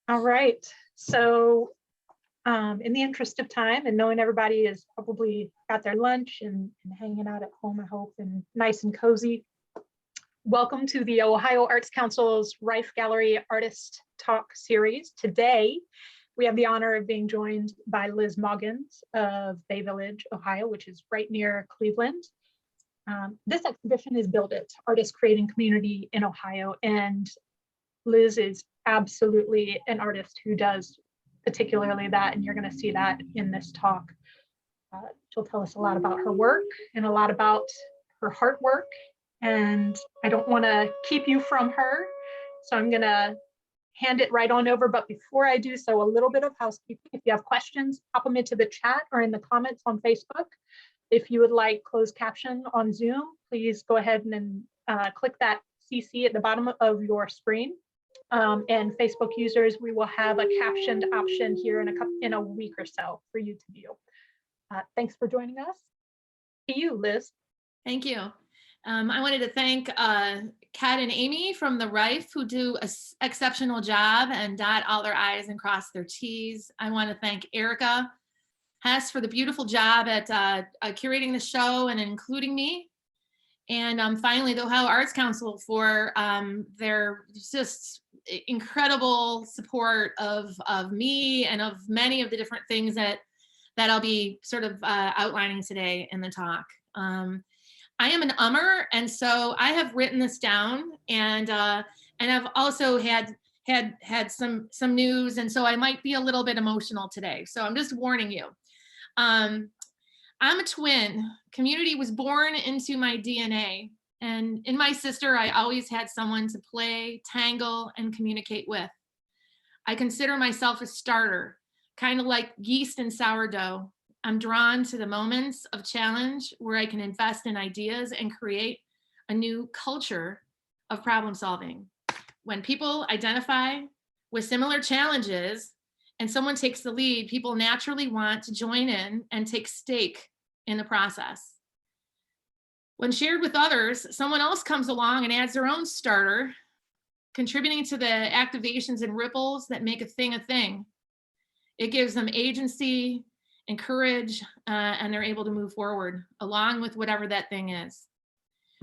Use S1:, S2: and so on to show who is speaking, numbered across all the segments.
S1: All right. So in the interest of time and knowing everybody is probably got their lunch and hanging out at home, I hope, and nice and cozy, welcome to the Ohio Arts Council's Rife Gallery Artist Talk series. Today, we have the honor of being joined by Liz Maugans of Bay Village, Ohio, which is right near Cleveland. This exhibition is Build It, Artists Creating Community in Ohio. And Liz is absolutely an artist who does particularly that, and you're going to see that in this talk. She'll tell us a lot about her work and a lot about her heart work, and I don't want to keep you from her, so I'm going to hand it right on over. But before I do so, a little bit of housekeeping. If you have questions, pop them into the chat or in the comments on Facebook. If you would like closed caption on Zoom, please go ahead and click that CC at the bottom of your screen. And Facebook users, we will have a captioned option here in a week or so for you to view. Thanks for joining us. To you, Liz.
S2: Thank you. I wanted to thank Kat and Amy from the Rife, who do an exceptional job and dot all their I's and cross their T's. I want to thank Erica Hess for the beautiful job at curating the show and including me. And finally, the Ohio Arts Council for their just incredible support of me and of many of the different things that I'll be sort of outlining today in the talk. I am an ummer, and so I have written this down, and I've also had some news, and so I might be a little bit emotional today. So I'm just warning you. I'm a twin. Community was born into my DNA. And in my sister, I always had someone to play, tangle, and communicate with. I consider myself a starter, kind of like yeast and sourdough. I'm drawn to the moments of challenge where I can invest in ideas and create a new culture of problem solving. When people identify with similar challenges and someone takes the lead, people naturally want to join in and take stake in the process. When shared with others, someone else comes along and adds their own starter, contributing to the activations and ripples that make a thing a thing. It gives them agency and courage, and they're able to move forward along with whatever that thing is.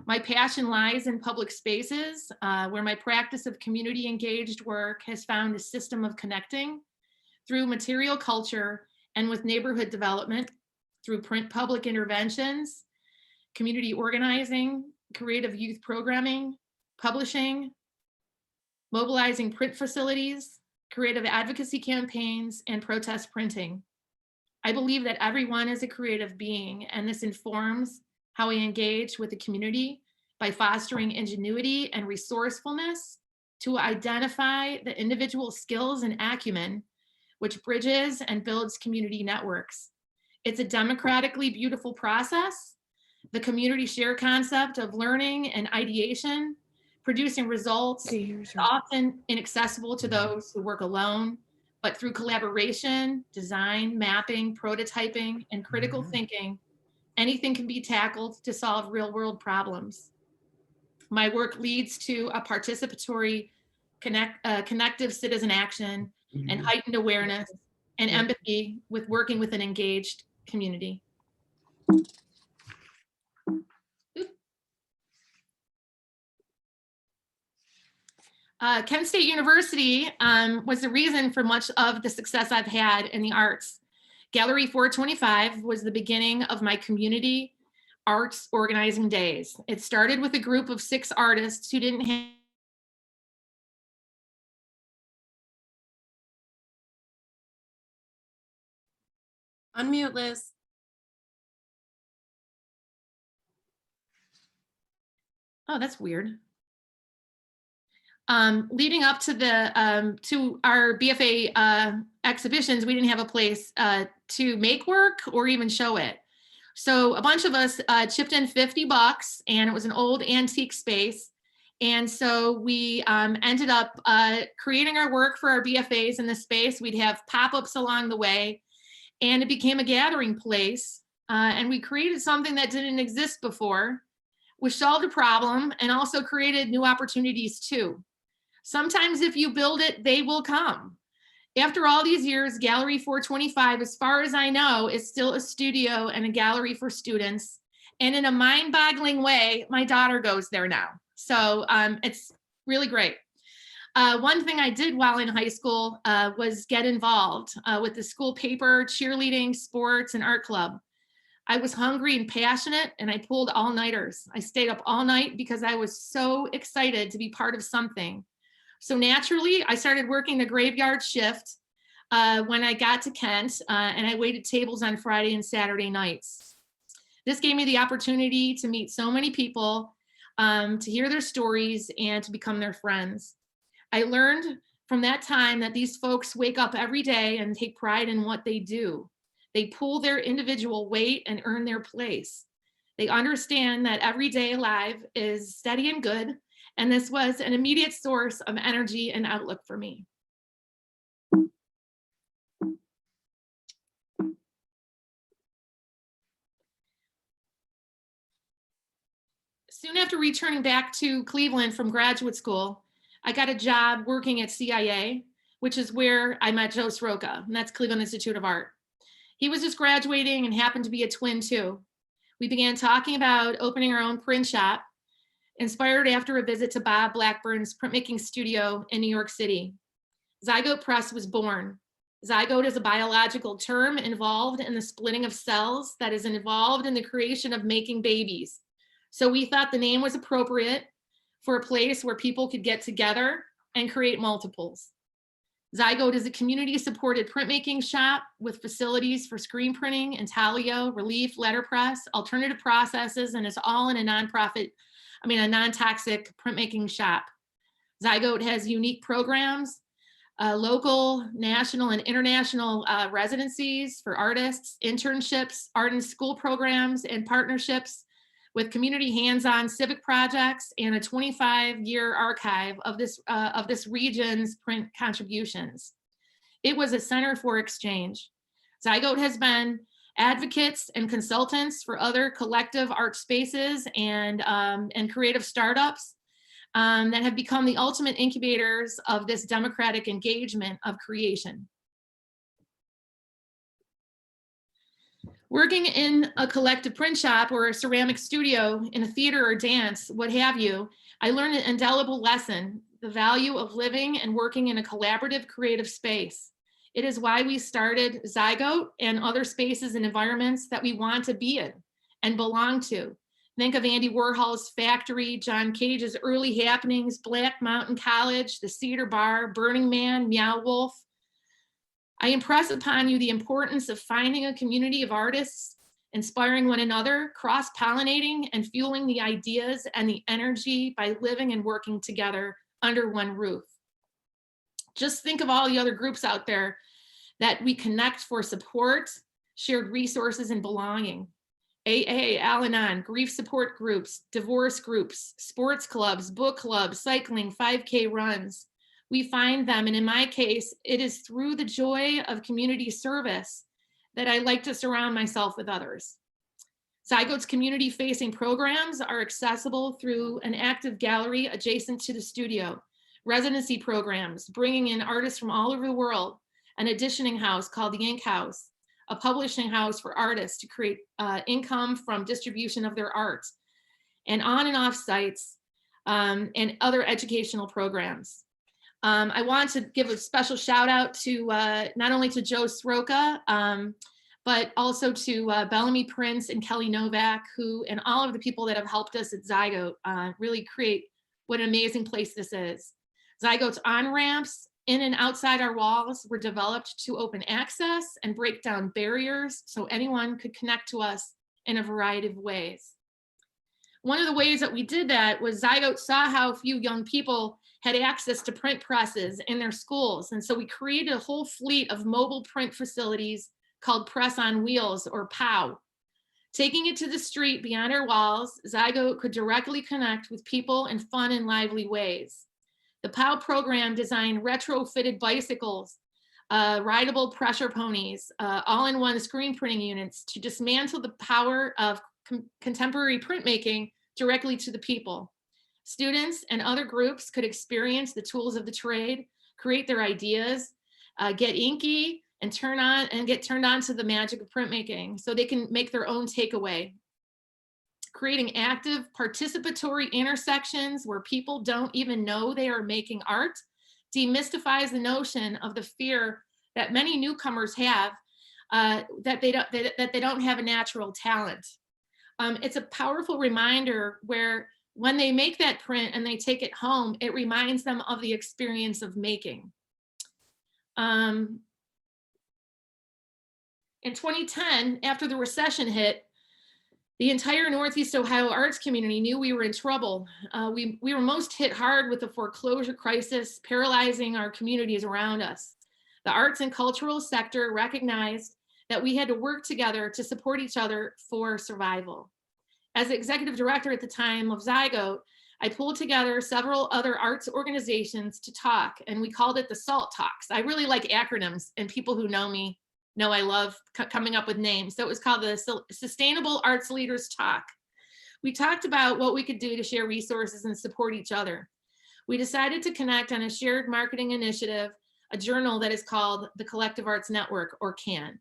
S2: My passion lies in public spaces, where my practice of community engaged work has found a system of connecting through material culture and with neighborhood development, through print public interventions, community organizing, creative youth programming, publishing, mobilizing print facilities, creative advocacy campaigns, and protest printing. I believe that everyone is a creative being, and this informs how we engage with the community by fostering ingenuity and resourcefulness to identify the individual skills and acumen which bridges and builds community networks. It's a democratically beautiful process. The community share concept of learning and ideation, producing results, is often inaccessible to those who work alone, but through collaboration, design, mapping, prototyping, and critical thinking, anything can be tackled to solve real-world problems. My work leads to a participatory, connective citizen action and heightened awareness and empathy with working with an engaged community. Kent State University was the reason for much of the success I've had in the arts. Gallery 425 was the beginning of my community arts organizing days. It started with a group of 6 artists who didn't have
S3: Unmute, Liz.
S2: Oh, that's weird. Leading up to the to our BFA exhibitions, we didn't have a place to make work or even show it. So a bunch of us chipped in $50, and it was an old antique space. And so we ended up creating our work for our BFAs in the space. We'd have pop-ups along the way, and it became a gathering place. And we created something that didn't exist before, which solved a problem and also created new opportunities too. Sometimes if you build it, they will come. After all these years, Gallery 425, as far as I know, is still a studio and a gallery for students. And in a mind-boggling way, my daughter goes there now. So it's really great. One thing I did while in high school was get involved with the school paper, cheerleading, sports, and art club. I was hungry and passionate, and I pulled all-nighters. I stayed up all night because I was so excited to be part of something. So naturally, I started working the graveyard shift when I got to Kent, and I waited tables on Friday and Saturday nights. This gave me the opportunity to meet so many people, to hear their stories, and to become their friends. I learned from that time that these folks wake up every day and take pride in what they do. They pull their individual weight and earn their place. They understand that everyday life is steady and good, and this was an immediate source of energy and outlook for me. Soon after returning back to Cleveland from graduate school, I got a job working at CIA, which is where I met Joe Sroka, and that's Cleveland Institute of Art. He was just graduating and happened to be a twin too. We began talking about opening our own print shop, inspired after a visit to Bob Blackburn's printmaking studio in New York City. Zygote Press was born. Zygote is a biological term involved in the splitting of cells that is involved in the creation of making babies. So we thought the name was appropriate for a place where people could get together and create multiples. Zygote is a community-supported printmaking shop with facilities for screen printing, intaglio, relief, letterpress, alternative processes, and it's all in a non-toxic printmaking shop. Zygote has unique programs, local, national, and international residencies for artists, internships, art and school programs, and partnerships with community hands-on civic projects and a 25-year archive of this region's print contributions. It was a center for exchange. Zygote has been advocates and consultants for other collective art spaces and creative startups that have become the ultimate incubators of this democratic engagement of creation. Working in a collective print shop or a ceramic studio, in a theater or dance, what have you, I learned an indelible lesson, the value of living and working in a collaborative creative space. It is why we started Zygote and other spaces and environments that we want to be in and belong to. Think of Andy Warhol's Factory, John Cage's Early Happenings, Black Mountain College, the Cedar Bar, Burning Man, Meow Wolf. I impress upon you the importance of finding a community of artists, inspiring one another, cross-pollinating, and fueling the ideas and the energy by living and working together under one roof. Just think of all the other groups out there that we connect for support, shared resources, and belonging. AA, Al-Anon, grief support groups, divorce groups, sports clubs, book clubs, cycling, 5K runs. We find them, and in my case, it is through the joy of community service that I like to surround myself with others. Zygote's community-facing programs are accessible through an active gallery adjacent to the studio, residency programs, bringing in artists from all over the world, an editioning house called the Ink House, a publishing house for artists to create income from distribution of their art, and on and off sites, and other educational programs. I want to give a special shout out to not only to Joe Sroka, but also to Bellamy Prince and Kelly Novak, who, and all of the people that have helped us at Zygote really create what an amazing place this is. Zygote's on-ramps in and outside our walls were developed to open access and break down barriers so anyone could connect to us in a variety of ways. One of the ways that we did that was Zygote saw how few young people had access to print presses in their schools. And so we created a whole fleet of mobile print facilities called Press on Wheels, or POW. Taking it to the street beyond our walls, Zygote could directly connect with people in fun and lively ways. The POW program designed retrofitted bicycles, rideable pressure ponies, all-in-one screen printing units to dismantle the power of contemporary printmaking directly to the people. Students and other groups could experience the tools of the trade, create their ideas, get inky and get turned on to the magic of printmaking so they can make their own takeaway. Creating active participatory intersections where people don't even know they are making art demystifies the notion of the fear that many newcomers have that they don't have a natural talent. It's a powerful reminder where when they make that print and they take it home, it reminds them of the experience of making. In 2010, after the recession hit, the entire Northeast Ohio arts community knew we were in trouble. We were most hit hard with the foreclosure crisis paralyzing our communities around us. The arts and cultural sector recognized that we had to work together to support each other for survival. As executive director at the time of Zygote, I pulled together several other arts organizations to talk, and we called it the SALT Talks. I really like acronyms, and people who know me know I love coming up with names. So it was called the Sustainable Arts Leaders Talk. We talked about what we could do to share resources and support each other. We decided to connect on a shared marketing initiative, a journal that is called the Collective Arts Network, or CAN.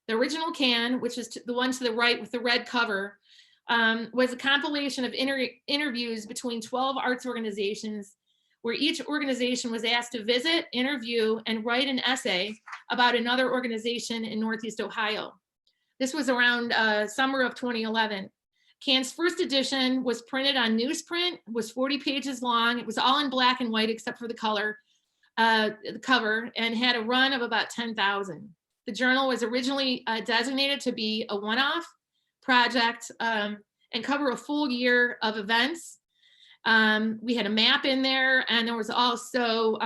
S2: The original CAN, which is the one to the right with the red cover, was a compilation of interviews between 12 arts organizations, where each organization was asked to visit, interview, and write an essay about another organization in Northeast Ohio. This was around summer of 2011. CAN's first edition was printed on newsprint, was 40 pages long. It was all in black and white except for the cover, and had a run of about 10,000. The journal was originally designated to be a one-off project and cover a full year of events. We had a map in there, and there was also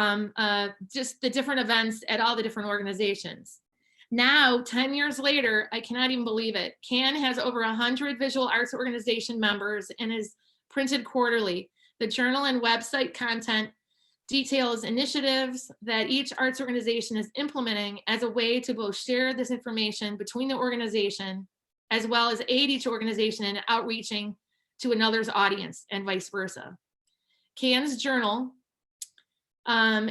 S2: just the different events at all the different organizations. Now, 10 years later, I cannot even believe it. CAN has over 100 visual arts organization members and is printed quarterly. The journal and website content details initiatives that each arts organization is implementing as a way to both share this information between the organization, as well as aid each organization in outreaching to another's audience and vice versa. CAN's journal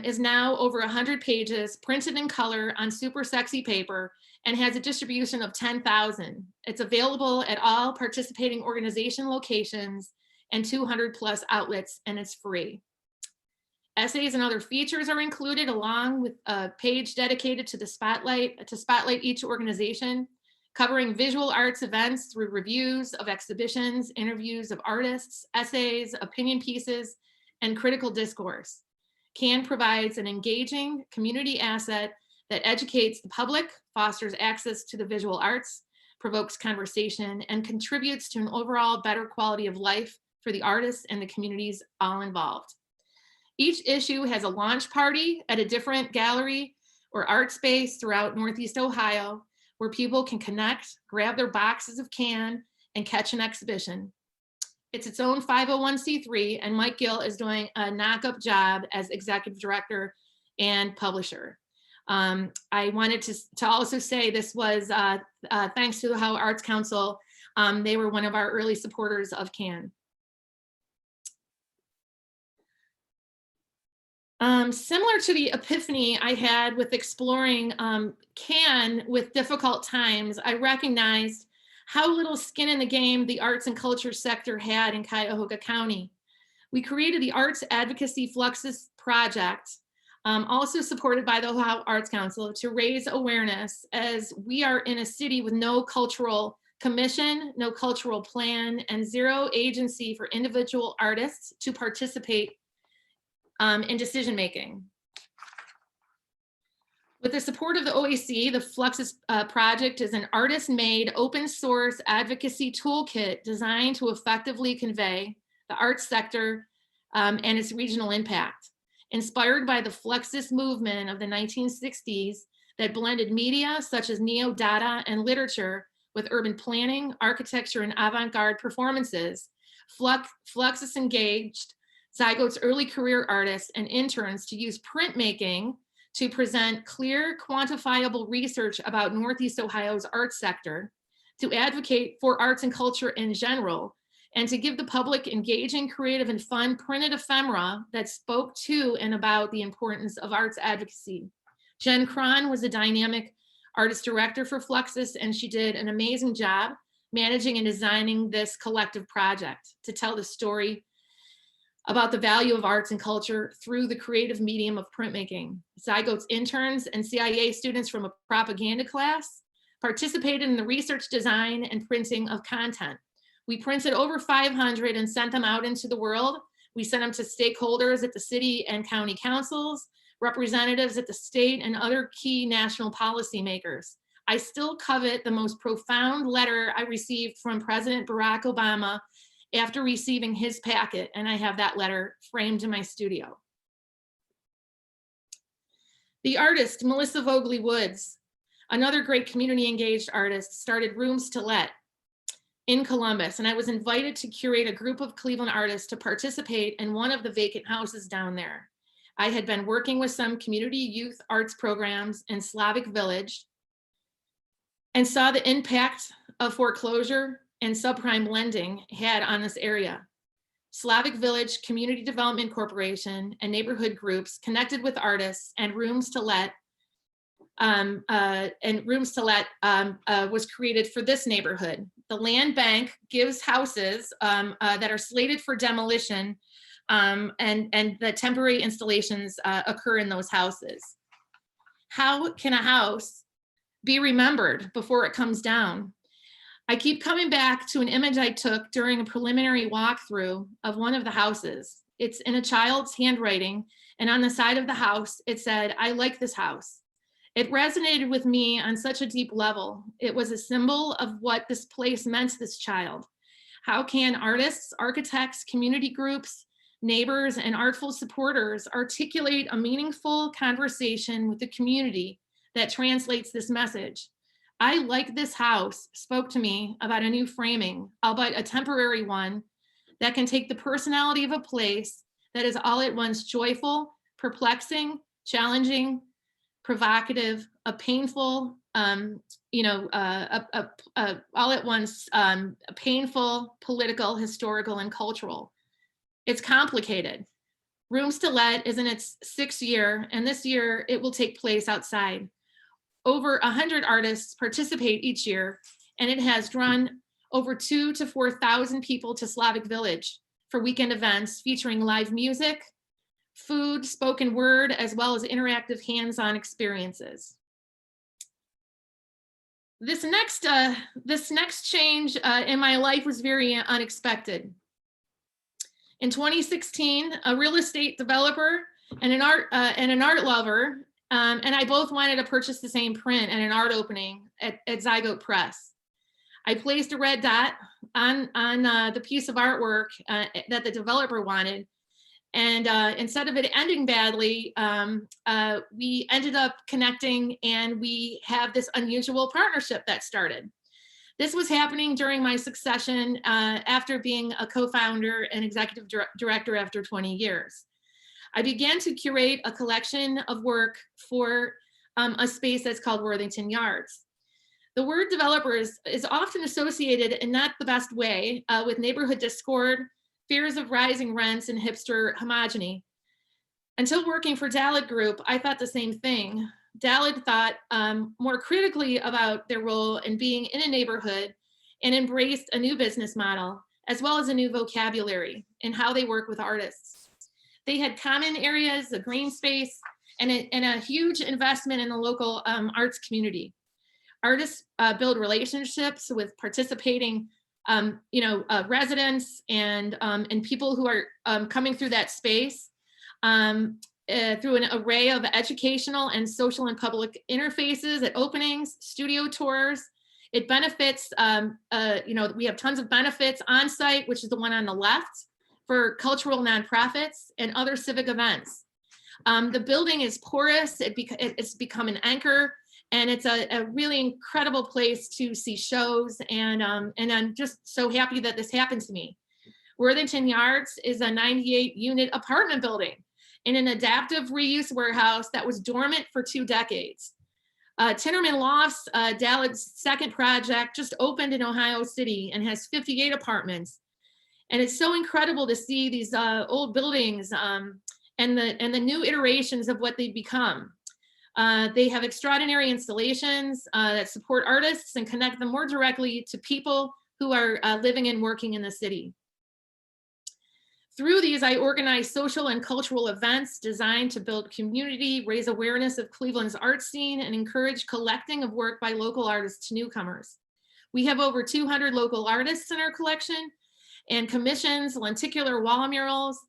S2: is now over 100 pages, printed in color on super sexy paper, and has a distribution of 10,000. It's available at all participating organization locations and 200 plus outlets, and it's free. Essays and other features are included, along with a page dedicated to spotlight each organization, covering visual arts events through reviews of exhibitions, interviews of artists, essays, opinion pieces, and critical discourse. CAN provides an engaging community asset that educates the public, fosters access to the visual arts, provokes conversation, and contributes to an overall better quality of life for the artists and the communities all involved. Each issue has a launch party at a different gallery or art space throughout Northeast Ohio, where people can connect, grab their boxes of CAN, and catch an exhibition. It's its own 501c3, and Mike Gill is doing a knock-up job as executive director and publisher. I wanted to also say this was thanks to the Ohio Arts Council. They were one of our early supporters of CAN. Similar to the epiphany I had with exploring CAN with difficult times, I recognized how little skin in the game the arts and culture sector had in Cuyahoga County. We created the Arts Advocacy Fluxus project, also supported by the Ohio Arts Council, to raise awareness, as we are in a city with no cultural commission, no cultural plan, and zero agency for individual artists to participate in decision-making. With the support of the OAC, the Fluxus project is an artist-made open source advocacy toolkit designed to effectively convey the arts sector and its regional impact. Inspired by the Fluxus movement of the 1960s that blended media such as neo-Dada and literature with urban planning, architecture, and avant-garde performances, Fluxus engaged Zygote's early career artists and interns to use printmaking to present clear, quantifiable research about Northeast Ohio's arts sector, to advocate for arts and culture in general, and to give the public engaging, creative, and fun printed ephemera that spoke to and about the importance of arts advocacy. Jen Cron was a dynamic artist director for Fluxus, and she did an amazing job managing and designing this collective project to tell the story about the value of arts and culture through the creative medium of printmaking. Zygote's interns and CIA students from a propaganda class participated in the research, design, and printing of content. We printed over 500 and sent them out into the world. We sent them to stakeholders at the city and county councils, representatives at the state, and other key national policymakers. I still covet the most profound letter I received from President Barack Obama after receiving his packet, and I have that letter framed in my studio. The artist, Melissa Vogley Woods, another great community engaged artist, started Rooms to Let in Columbus, and I was invited to curate a group of Cleveland artists to participate in one of the vacant houses down there. I had been working with some community youth arts programs in Slavic Village and saw the impact of foreclosure and subprime lending had on this area. Slavic Village Community Development Corporation and neighborhood groups connected with artists, and Rooms to Let was created for this neighborhood. The land bank gives houses that are slated for demolition, and the temporary installations occur in those houses. How can a house be remembered before it comes down? I keep coming back to an image I took during a preliminary walkthrough of one of the houses. It's in a child's handwriting, and on the side of the house, it said, "I like this house." It resonated with me on such a deep level. It was a symbol of what this place meant to this child. How can artists, architects, community groups, neighbors, and artful supporters articulate a meaningful conversation with the community that translates this message? "I like this house" spoke to me about a new framing, albeit a temporary one, that can take the personality of a place that is all at once joyful, perplexing, challenging, provocative, a painful, all at once painful, political, historical, and cultural. It's complicated. Rooms to Let is in its 6th year, and this year it will take place outside. Over 100 artists participate each year, and it has drawn over 2,000 to 4,000 people to Slavic Village for weekend events featuring live music, food, spoken word, as well as interactive hands-on experiences. This next change in my life was very unexpected. In 2016, a real estate developer and an art lover and I both wanted to purchase the same print at an art opening at Zygote Press. I placed a red dot on the piece of artwork that the developer wanted. And instead of it ending badly, we ended up connecting, and we have this unusual partnership that started. This was happening during my succession after being a co-founder and executive director after 20 years. I began to curate a collection of work for a space that's called Worthington Yards. The word developers is often associated in not the best way with neighborhood discord, fears of rising rents, and hipster homogeny. Until working for Dalid Group, I thought the same thing. Dalid thought more critically about their role in being in a neighborhood and embraced a new business model, as well as a new vocabulary in how they work with artists. They had common areas, a green space, and a huge investment in the local arts community. Artists build relationships with participating residents and people who are coming through that space through an array of educational and social and public interfaces at openings, studio tours. It benefits, we have tons of benefits on site, which is the one on the left, for cultural nonprofits and other civic events. The building is porous, it's become an anchor, and it's a really incredible place to see shows, and I'm just so happy that this happened to me. Worthington Yards is a 98-unit apartment building in an adaptive reuse warehouse that was dormant for 2 decades. Tinnerman Lofts, Dalid's second project, just opened in Ohio City and has 58 apartments. And it's so incredible to see these old buildings and the new iterations of what they've become. They have extraordinary installations that support artists and connect them more directly to people who are living and working in the city. Through these, I organize social and cultural events designed to build community, raise awareness of Cleveland's art scene, and encourage collecting of work by local artists to newcomers. We have over 200 local artists in our collection, and commissions, lenticular wall murals,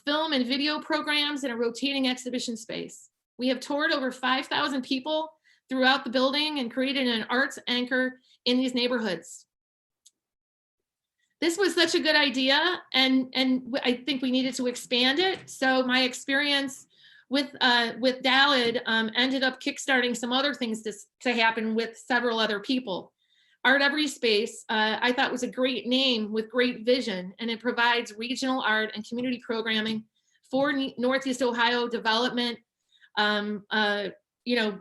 S2: film and video programs, and a rotating exhibition space. We have toured over 5,000 people throughout the building and created an arts anchor in these neighborhoods. This was such a good idea, and I think we needed to expand it. So my experience with DALID ended up kickstarting some other things to happen with several other people. Art Every Space, I thought was a great name with great vision, and it provides regional art and community programming for Northeast Ohio development,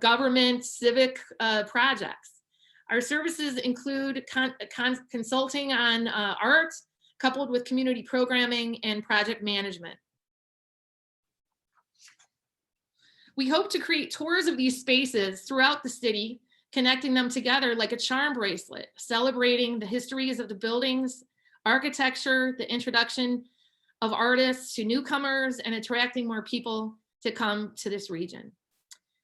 S2: government, civic projects. Our services include consulting on art, coupled with community programming and project management. We hope to create tours of these spaces throughout the city, connecting them together like a charm bracelet, celebrating the histories of the buildings, architecture, the introduction of artists to newcomers, and attracting more people to come to this region.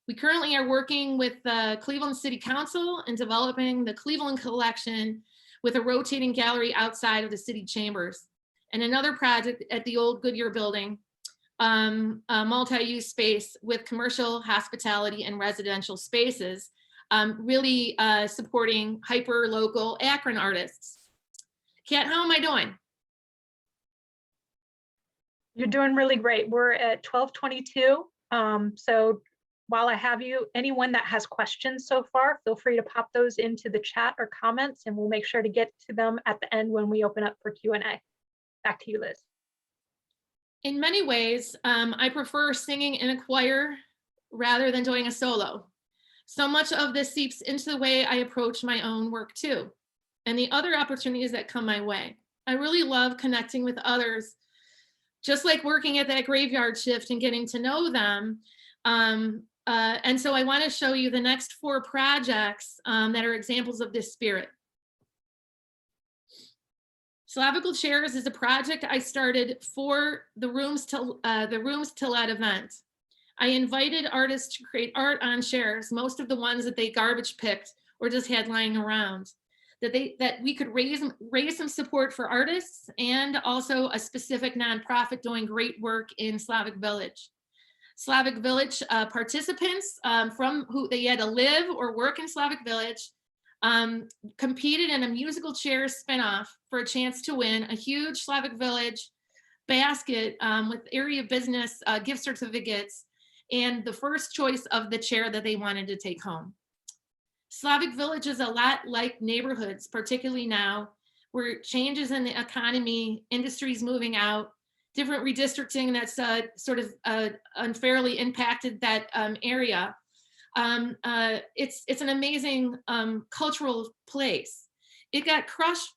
S2: We currently are working with the Cleveland City Council and developing the Cleveland Collection with a rotating gallery outside of the city chambers, and another project at the old Goodyear building, a multi-use space with commercial, hospitality, and residential spaces, really supporting hyper-local Akron artists. Kat, how am I doing?
S1: You're doing really great. We're at 12:22. So while I have you, anyone that has questions so far, feel free to pop those into the chat or comments, and we'll make sure to get to them at the end when we open up for Q&A. Back to you, Liz.
S2: In many ways, I prefer singing in a choir rather than doing a solo. So much of this seeps into the way I approach my own work too, and the other opportunities that come my way. I really love connecting with others, just like working at that graveyard shift and getting to know them. And so I want to show you the next 4 projects that are examples of this spirit. Slavical Chairs is a project I started for the Rooms to Let event. I invited artists to create art on chairs, most of the ones that they garbage picked or just had lying around, that we could raise some support for artists, and also a specific nonprofit doing great work in Slavic Village. Slavic Village participants from who they had to live or work in Slavic Village competed in a musical chairs spinoff for a chance to win a huge Slavic Village basket with area business gift certificates and the first choice of the chair that they wanted to take home. Slavic Village is a lot like neighborhoods, particularly now, where changes in the economy, industries moving out, different redistricting that's sort of unfairly impacted that area. It's an amazing cultural place. It got crushed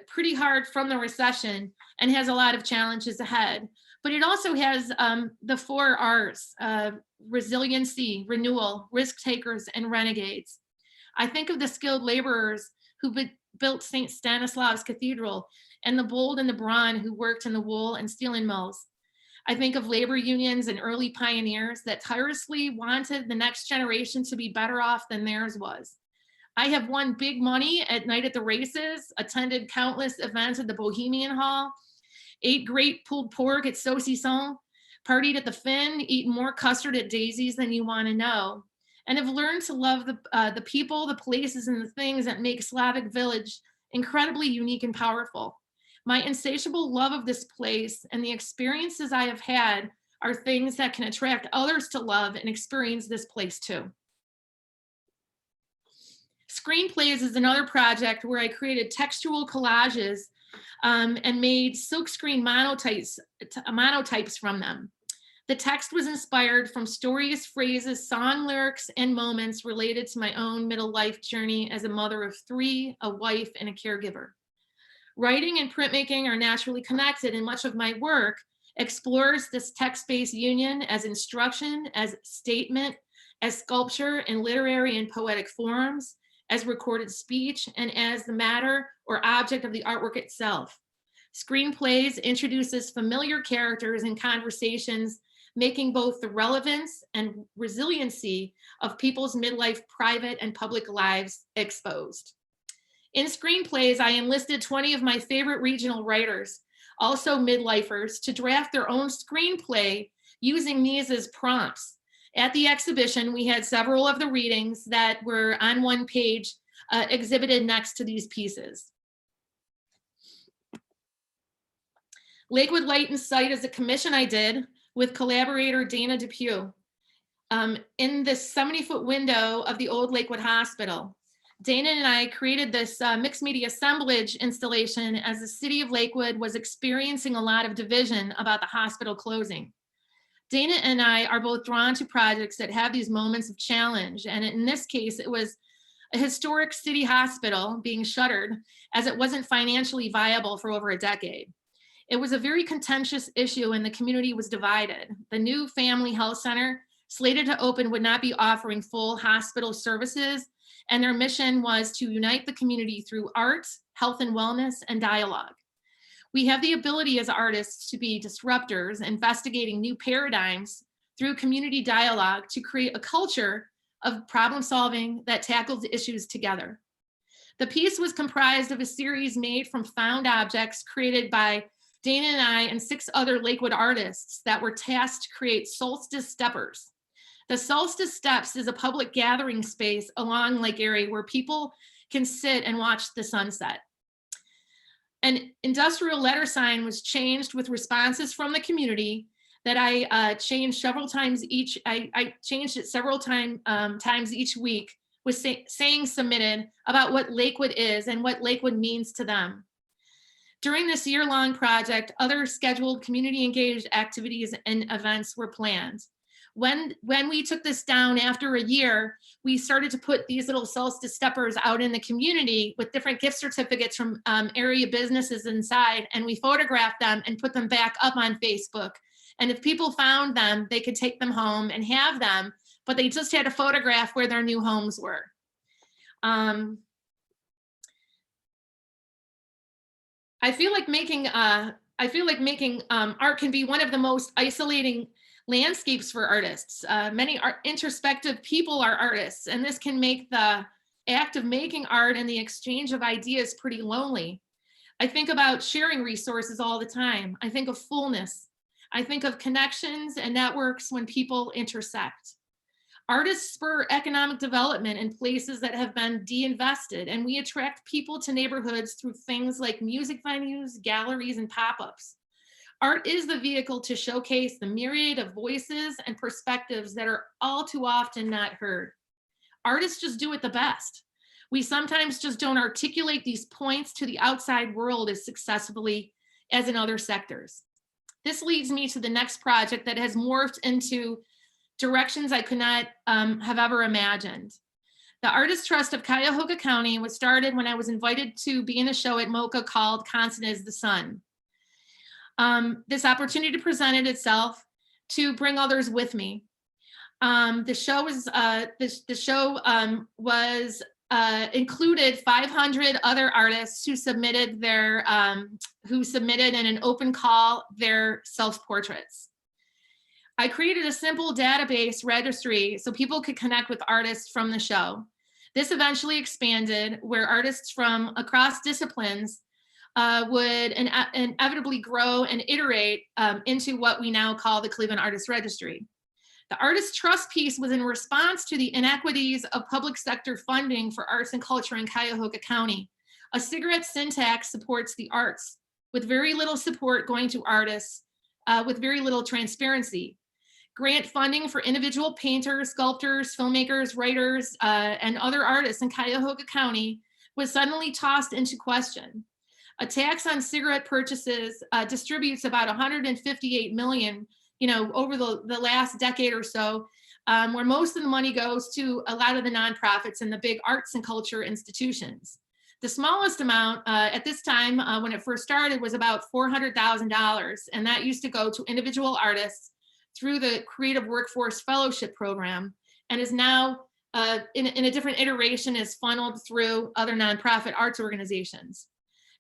S2: pretty hard from the recession and has a lot of challenges ahead. But it also has the 4 R's, resiliency, renewal, risk takers, and renegades. I think of the skilled laborers who built St. Stanislav's Cathedral, and the bold and the brawn who worked in the wool and steeling mills. I think of labor unions and early pioneers that tirelessly wanted the next generation to be better off than theirs was. I have won big money at night at the races, attended countless events at the Bohemian Hall, ate great pulled pork at Saucisson, partied at the Finn, eaten more custard at Daisy's than you want to know, and have learned to love the people, the places, and the things that make Slavic Village incredibly unique and powerful. My insatiable love of this place and the experiences I have had are things that can attract others to love and experience this place too. Screenplays is another project where I created textual collages and made silkscreen monotypes from them. The text was inspired from stories, phrases, song lyrics, and moments related to my own middle life journey as a mother of 3, a wife, and a caregiver. Writing and printmaking are naturally connected, and much of my work explores this text-based union as instruction, as statement, as sculpture in literary and poetic forms, as recorded speech, and as the matter or object of the artwork itself. Screenplays introduces familiar characters and conversations, making both the relevance and resiliency of people's midlife private and public lives exposed. In screenplays, I enlisted 20 of my favorite regional writers, also midlifers, to draft their own screenplay using these as prompts. At the exhibition, we had several of the readings that were on one page exhibited next to these pieces. Lakewood Light-in-Sight is a commission I did with collaborator Dana Depew in this 70-foot window of the old Lakewood Hospital. Dana and I created this mixed media assemblage installation as the city of Lakewood was experiencing a lot of division about the hospital closing. Dana and I are both drawn to projects that have these moments of challenge. And in this case, it was a historic city hospital being shuttered as it wasn't financially viable for over a decade. It was a very contentious issue and the community was divided. The new family health center slated to open would not be offering full hospital services, and their mission was to unite the community through art, health and wellness, and dialogue. We have the ability as artists to be disruptors, investigating new paradigms through community dialogue to create a culture of problem solving that tackles issues together. The piece was comprised of a series made from found objects created by Dana and I and 6 other Lakewood artists that were tasked to create solstice steppers. The Solstice Steps is a public gathering space along Lake Erie where people can sit and watch the sunset. An industrial letter sign was changed with responses from the community that I changed several times each. I changed it several times each week with saying submitted about what Lakewood is and what Lakewood means to them. During this year-long project, other scheduled community-engaged activities and events were planned. When we took this down after a year, we started to put these little solstice steppers out in the community with different gift certificates from area businesses inside, and we photographed them and put them back up on Facebook. And if people found them, they could take them home and have them, but they just had to photograph where their new homes were. I feel like making art can be one of the most isolating landscapes for artists. Many introspective people are artists, and this can make the act of making art and the exchange of ideas pretty lonely. I think about sharing resources all the time. I think of fullness. I think of connections and networks when people intersect. Artists spur economic development in places that have been de-invested, and we attract people to neighborhoods through things like music venues, galleries, and pop-ups. Art is the vehicle to showcase the myriad of voices and perspectives that are all too often not heard. Artists just do it the best. We sometimes just don't articulate these points to the outside world as successfully as in other sectors. This leads me to the next project that has morphed into directions I could not have ever imagined. The Artist Trust of Cuyahoga County was started when I was invited to be in a show at MoCA called Constant as the Sun. This opportunity presented itself to bring others with me. The show included 500 other artists who submitted in an open call their self-portraits. I created a simple database registry so people could connect with artists from the show. This eventually expanded where artists from across disciplines would inevitably grow and iterate into what we now call the Cleveland Artist Registry. The Artist Trust piece was in response to the inequities of public sector funding for arts and culture in Cuyahoga County. A cigarette sin tax supports the arts, with very little support going to artists, with very little transparency. Grant funding for individual painters, sculptors, filmmakers, writers, and other artists in Cuyahoga County was suddenly tossed into question. A tax on cigarette purchases distributes about 158 million, over the last decade or so, where most of the money goes to a lot of the nonprofits and the big arts and culture institutions. The smallest amount at this time when it first started was about $400,000, and that used to go to individual artists through the Creative Workforce Fellowship Program. and is now in a different iteration is funneled through other nonprofit arts organizations.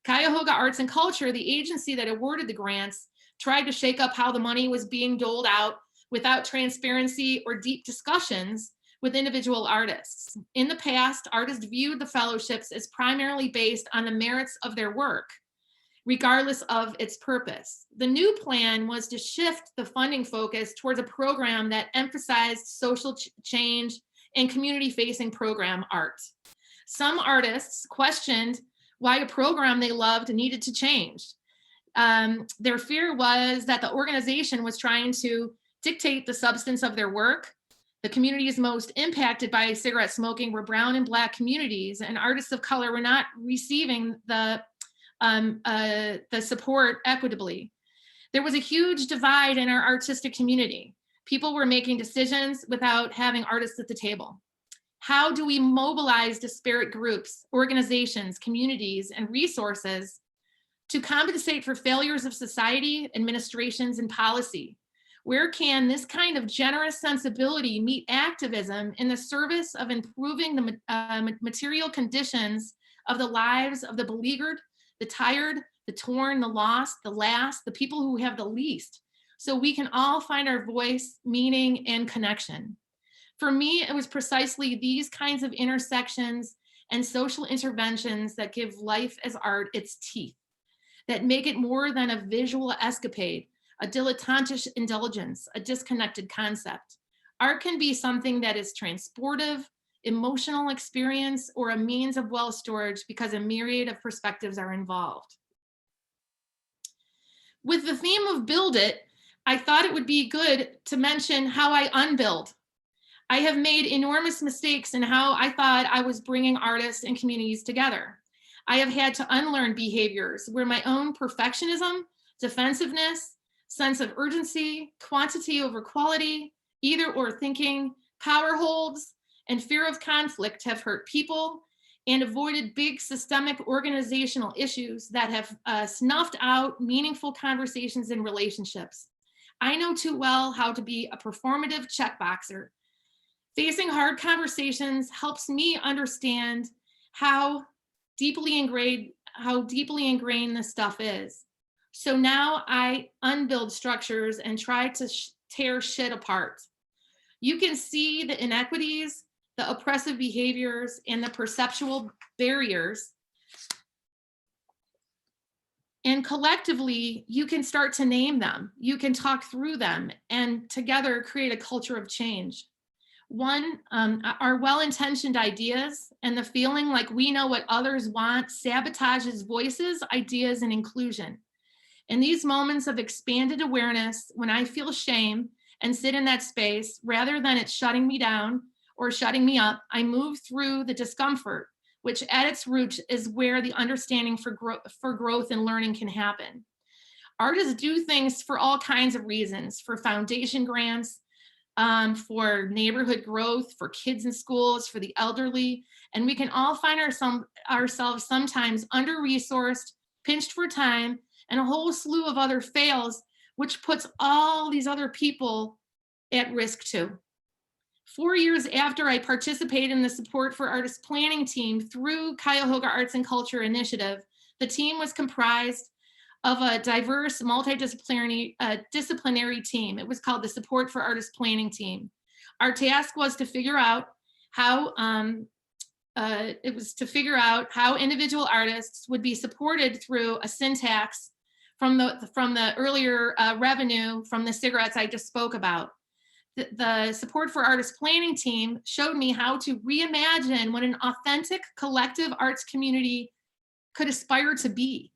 S2: Cuyahoga Arts and Culture, the agency that awarded the grants, tried to shake up how the money was being doled out without transparency or deep discussions with individual artists. In the past, artists viewed the fellowships as primarily based on the merits of their work, regardless of its purpose. The new plan was to shift the funding focus towards a program that emphasized social change and community-facing program art. Some artists questioned why a program they loved needed to change. Their fear was that the organization was trying to dictate the substance of their work. The communities most impacted by cigarette smoking were Brown and Black communities, and artists of color were not receiving the support equitably. There was a huge divide in our artistic community. People were making decisions without having artists at the table. How do we mobilize disparate groups, organizations, communities, and resources to compensate for failures of society, administrations, and policy? Where can this kind of generous sensibility meet activism in the service of improving the material conditions of the lives of the beleaguered, the tired, the torn, the lost, the last, the people who have the least, so we can all find our voice, meaning, and connection? For me, it was precisely these kinds of intersections and social interventions that give life as art its teeth, that make it more than a visual escapade, a dilettantish indulgence, a disconnected concept. Art can be something that is transportive, emotional experience, or a means of wealth storage because a myriad of perspectives are involved. With the theme of Build It, I thought it would be good to mention how I unbuild. I have made enormous mistakes in how I thought I was bringing artists and communities together. I have had to unlearn behaviors where my own perfectionism, defensiveness, sense of urgency, quantity over quality, either or thinking, power holds, and fear of conflict have hurt people and avoided big systemic organizational issues that have snuffed out meaningful conversations and relationships. I know too well how to be a performative checkboxer. Facing hard conversations helps me understand how deeply ingrained this stuff is. So now I unbuild structures and try to tear shit apart. You can see the inequities, the oppressive behaviors, and the perceptual barriers. And collectively, you can start to name them. You can talk through them and together create a culture of change. One, our well-intentioned ideas and the feeling like we know what others want sabotages voices, ideas, and inclusion. In these moments of expanded awareness, when I feel shame and sit in that space, rather than it shutting me down or shutting me up, I move through the discomfort, which at its root is where the understanding for growth and learning can happen. Artists do things for all kinds of reasons, for foundation grants, for neighborhood growth, for kids in schools, for the elderly, and we can all find ourselves sometimes under-resourced, pinched for time, and a whole slew of other fails, which puts all these other people at risk too. 4 years after I participated in the Support for Artists Planning team through Cuyahoga Arts and Culture Initiative, the team was comprised of a diverse, multidisciplinary disciplinary team. It was called the Support for Artists Planning team. Our task was to figure out how individual artists would be supported through a syntax from the earlier revenue from the cigarettes I just spoke about. The Support for Artists Planning team showed me how to reimagine what an authentic collective arts community could aspire to be.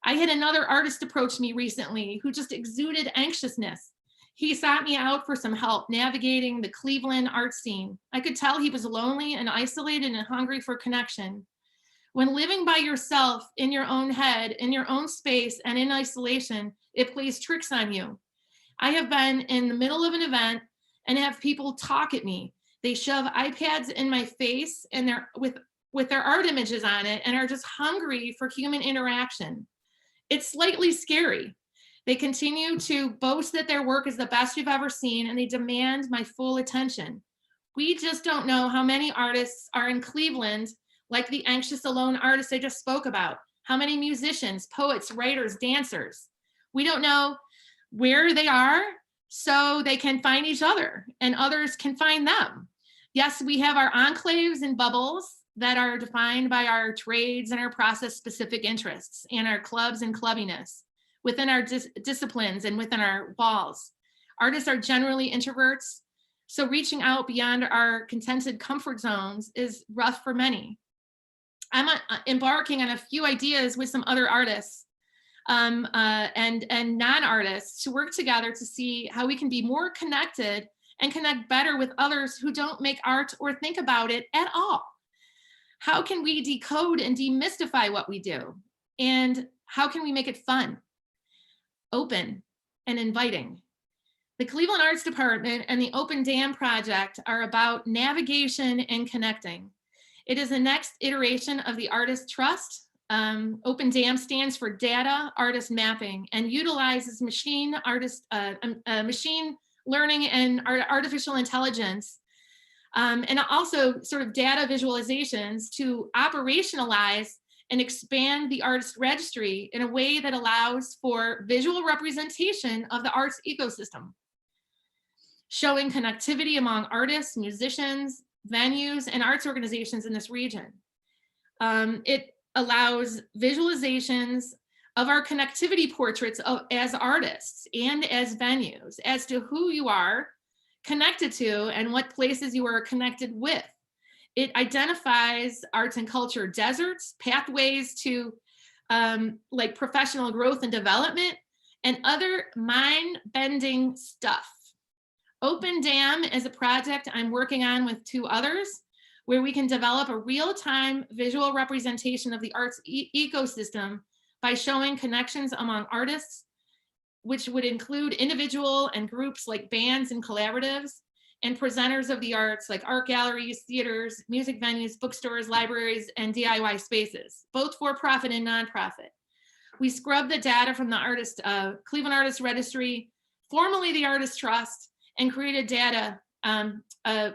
S2: I had another artist approach me recently who just exuded anxiousness. He sought me out for some help navigating the Cleveland art scene. I could tell he was lonely and isolated and hungry for connection. When living by yourself in your own head, in your own space, and in isolation, it plays tricks on you. I have been in the middle of an event and have people talk at me. They shove iPads in my face and they're with their art images on it and are just hungry for human interaction. It's slightly scary. They continue to boast that their work is the best you've ever seen and they demand my full attention. We just don't know how many artists are in Cleveland, like the anxious alone artist I just spoke about. How many musicians, poets, writers, dancers. We don't know where they are so they can find each other and others can find them. Yes, we have our enclaves and bubbles that are defined by our trades and our process-specific interests and our clubs and clubbiness within our disciplines and within our walls. Artists are generally introverts, so reaching out beyond our contented comfort zones is rough for many. I'm embarking on a few ideas with some other artists and non-artists to work together to see how we can be more connected and connect better with others who don't make art or think about it at all. How can we decode and demystify what we do? And how can we make it fun, open, and inviting? The Cleveland Arts Department and the Open Dam Project are about navigation and connecting. It is the next iteration of the Artist Trust. Open Dam stands for Data Artist Mapping and utilizes machine learning and artificial intelligence and also sort of data visualizations to operationalize and expand the artist registry in a way that allows for visual representation of the arts ecosystem, showing connectivity among artists, musicians, venues, and arts organizations in this region. It allows visualizations of our connectivity portraits as artists and as venues, as to who you are connected to and what places you are connected with. It identifies arts and culture deserts, pathways to like professional growth and development, and other mind-bending stuff. Open Dam is a project I'm working on with two others, where we can develop a real-time visual representation of the arts ecosystem by showing connections among artists, which would include individual and groups like bands and collaboratives, and presenters of the arts like art galleries, theaters, music venues, bookstores, libraries, and DIY spaces, both for-profit and nonprofit. We scrubbed the data from the Cleveland Artist Registry, formerly the Artist Trust, and created data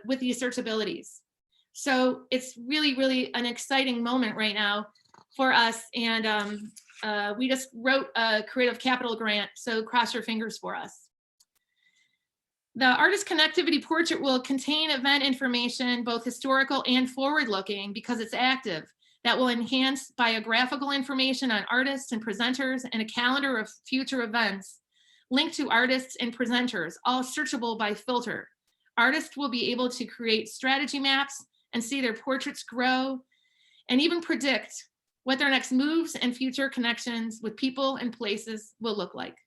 S2: with these searchabilities. So it's really, really an exciting moment right now for us. And we just wrote a creative capital grant, so cross your fingers for us. The artist connectivity portrait will contain event information, both historical and forward-looking, because it's active, that will enhance biographical information on artists and presenters and a calendar of future events linked to artists and presenters, all searchable by filter. Artists will be able to create strategy maps and see their portraits grow and even predict what their next moves and future connections with people and places will look like.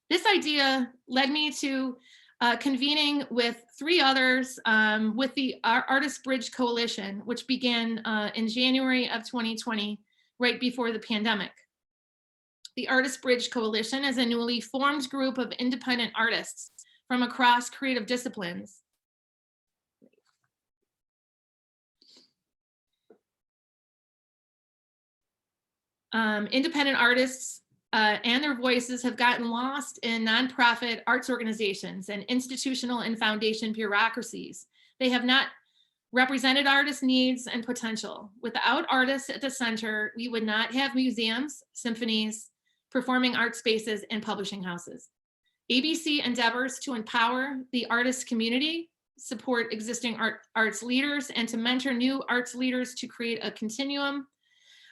S2: This idea led me to convening with three others with the Artist Bridge Coalition, which began in January of 2020, right before the pandemic. The Artist Bridge Coalition is a newly formed group of independent artists from across creative disciplines. Independent artists and their voices have gotten lost in nonprofit arts organizations and institutional and foundation bureaucracies. They have not represented artists' needs and potential. Without artists at the center, we would not have museums, symphonies, performing art spaces, and publishing houses. ABC endeavors to empower the artist community, support existing arts leaders, and to mentor new arts leaders to create a continuum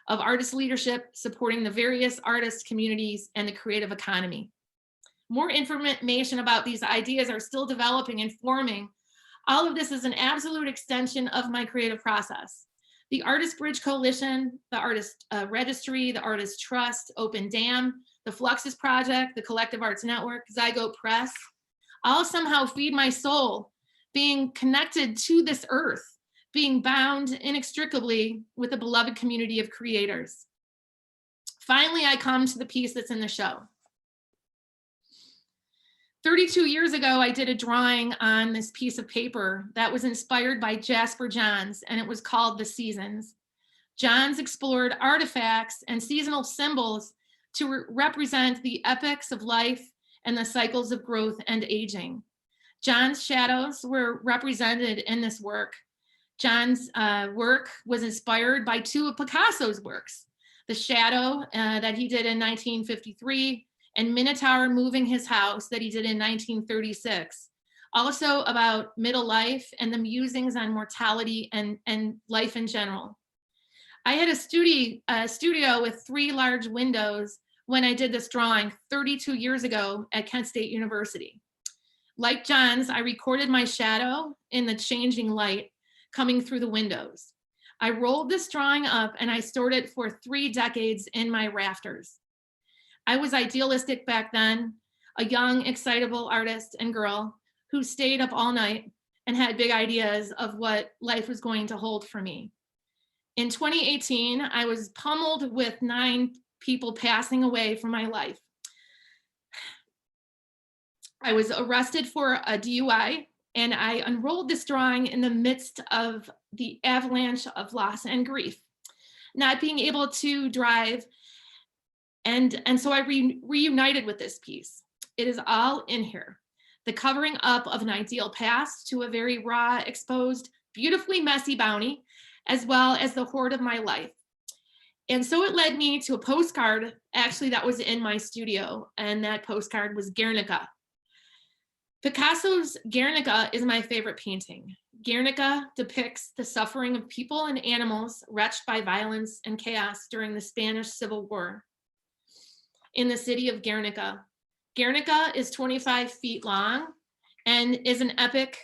S2: of artist leadership supporting the various artist communities and the creative economy. More information about these ideas are still developing and forming. All of this is an absolute extension of my creative process. The Artist Bridge Coalition, the Artist Registry, the Artist Trust, Open Dam, the Fluxus Project, the Collective Arts Network, Zygote Press, all somehow feed my soul, being connected to this earth, being bound inextricably with a beloved community of creators. Finally, I come to the piece that's in the show. 32 years ago, I did a drawing on this piece of paper that was inspired by Jasper Johns, and it was called The Seasons. Johns explored artifacts and seasonal symbols to represent the epochs of life and the cycles of growth and aging. John's shadows were represented in this work. John's work was inspired by two of Picasso's works, the shadow that he did in 1953 and Minotaur moving his house that he did in 1936. Also about middle life and the musings on mortality and life in general. I had a studio with 3 large windows when I did this drawing 32 years ago at Kent State University. Like John's, I recorded my shadow in the changing light coming through the windows. I rolled this drawing up and I stored it for 3 decades in my rafters. I was idealistic back then, a young, excitable artist and girl who stayed up all night and had big ideas of what life was going to hold for me. In 2018, I was pummeled with 9 people passing away from my life. I was arrested for a DUI, and I unrolled this drawing in the midst of the avalanche of loss and grief, not being able to drive. And so I reunited with this piece. It is all in here. The covering up of an ideal past to a very raw, exposed, beautifully messy bounty, as well as the hoard of my life. And so it led me to a postcard, actually, that was in my studio, and that postcard was Guernica. Picasso's Guernica is my favorite painting. Guernica depicts the suffering of people and animals wrenched by violence and chaos during the Spanish Civil War. In the city of Guernica. Guernica is 25 feet long and is an epic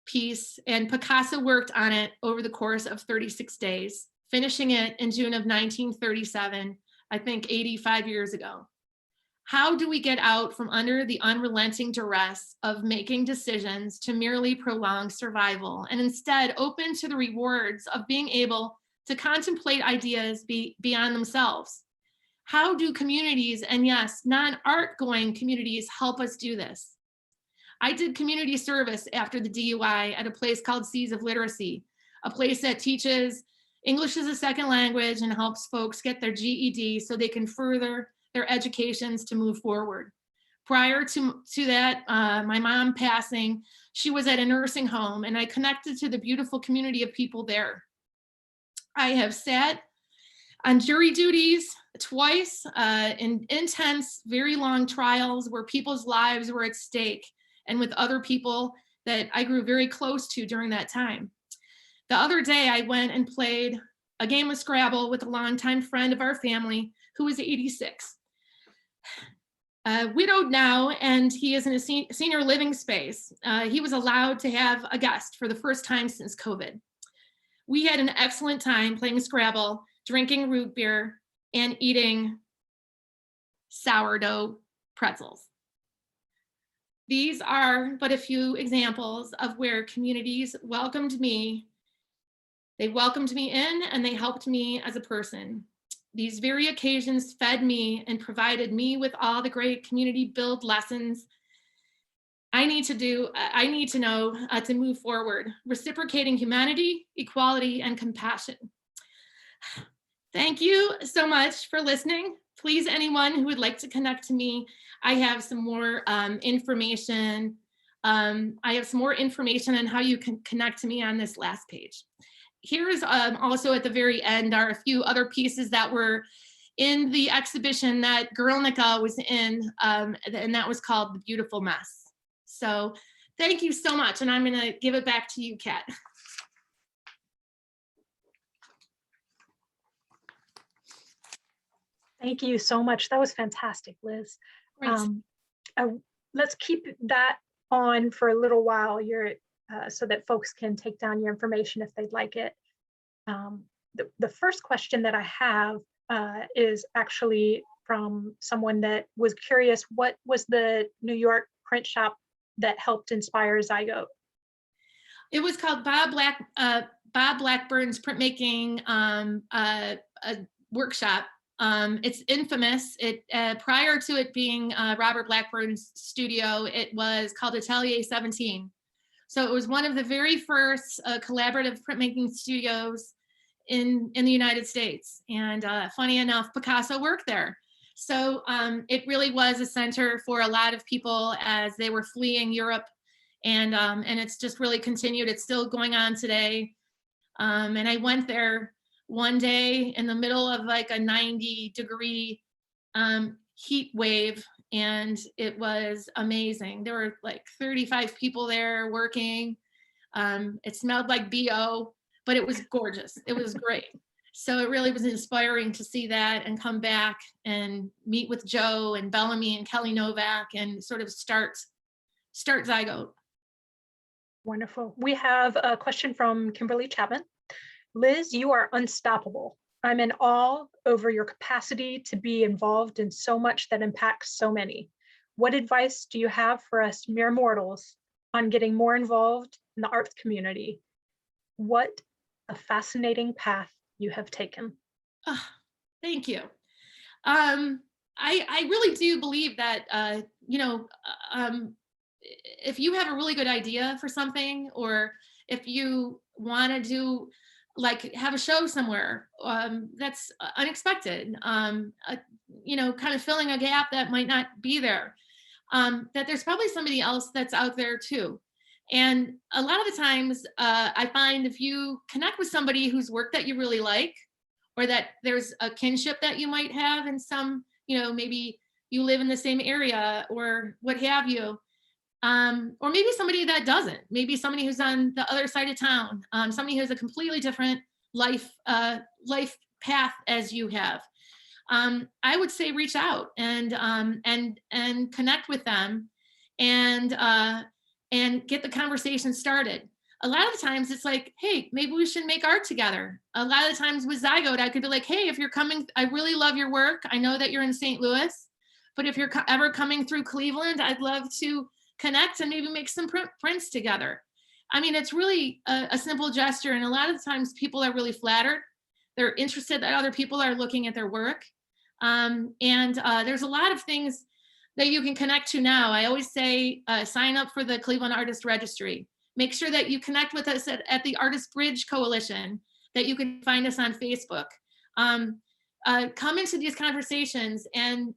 S2: piece, and Picasso worked on it over the course of 36 days, finishing it in June of 1937, I think 85 years ago. How do we get out from under the unrelenting duress of making decisions to merely prolong survival and instead open to the rewards of being able to contemplate ideas beyond themselves? How do communities, and yes, non-art going communities, help us do this? I did community service after the DUI at a place called Seas of Literacy, a place that teaches English as a second language and helps folks get their GED so they can further their educations to move forward. Prior to that, my mom passing, she was at a nursing home, and I connected to the beautiful community of people there. I have sat on jury duties twice in intense, very long trials where people's lives were at stake, and with other people that I grew very close to during that time. The other day, I went and played a game of Scrabble with a longtime friend of our family who is 86. Widowed now, and he is in a senior living space. He was allowed to have a guest for the first time since COVID. We had an excellent time playing Scrabble, drinking root beer, and eating sourdough pretzels. These are but a few examples of where communities welcomed me. They welcomed me in, and they helped me as a person. These very occasions fed me and provided me with all the great community build lessons I need to know to move forward, reciprocating humanity, equality, and compassion. Thank you so much for listening. Please, anyone who would like to connect to me, I have some more information. I have some more information on how you can connect to me on this last page. Here's also at the very end are a few other pieces that were in the exhibition that Guernica was in, and that was called The Beautiful Mess. So thank you so much, and I'm gonna give it back to you, Kat.
S1: Thank you so much. That was fantastic, Liz. Let's keep that on for a little while. So that folks can take down your information if they'd like it. The first question that I have is actually from someone that was curious, what was the New York print shop that helped inspire Zygote?
S2: It was called Bob Blackburn's printmaking workshop. It's infamous. Prior to it being Robert Blackburn's studio, it was called Atelier 17. So it was one of the very first collaborative printmaking studios in the United States. And funny enough, Picasso worked there. So it really was a center for a lot of people as they were fleeing Europe And it's just really continued. It's still going on today. And I went there one day in the middle of like a 90-degree heat wave, and it was amazing. There were like 35 people there working. It smelled like BO, but it was gorgeous. It was great. So it really was inspiring to see that and come back and meet with Joe and Bellamy and Kelly Novak and sort of start Zygote.
S1: Wonderful. We have a question from Kimberly Chapman. Liz, you are unstoppable. I'm in awe over your capacity to be involved in so much that impacts so many. What advice do you have for us mere mortals on getting more involved in the arts community? What a fascinating path you have taken.
S2: Oh, thank you. I really do believe that, if you have a really good idea for something, or if you want to do, like, have a show somewhere that's unexpected, kind of filling a gap that might not be there, that there's probably somebody else that's out there too. And a lot of the times I find if you connect with somebody whose work that you really like, or that there's a kinship that you might have in some, maybe you live in the same area or what have you, or maybe somebody that doesn't, maybe somebody who's on the other side of town, somebody who has a completely different life path as you have. I would say reach out and connect with them and get the conversation started. A lot of the times it's like, hey, maybe we should make art together. A lot of the times with Zygote, I could be like, hey, if you're coming, I really love your work. I know that you're in St. Louis, but if you're ever coming through Cleveland, I'd love to connect and maybe make some prints together. I mean, it's really a simple gesture. And a lot of the times people are really flattered. They're interested that other people are looking at their work. There's a lot of things that you can connect to now. I always say, sign up for the Cleveland Artist Registry. Make sure that you connect with us at the Artist Bridge Coalition, that you can find us on Facebook. Come into these conversations and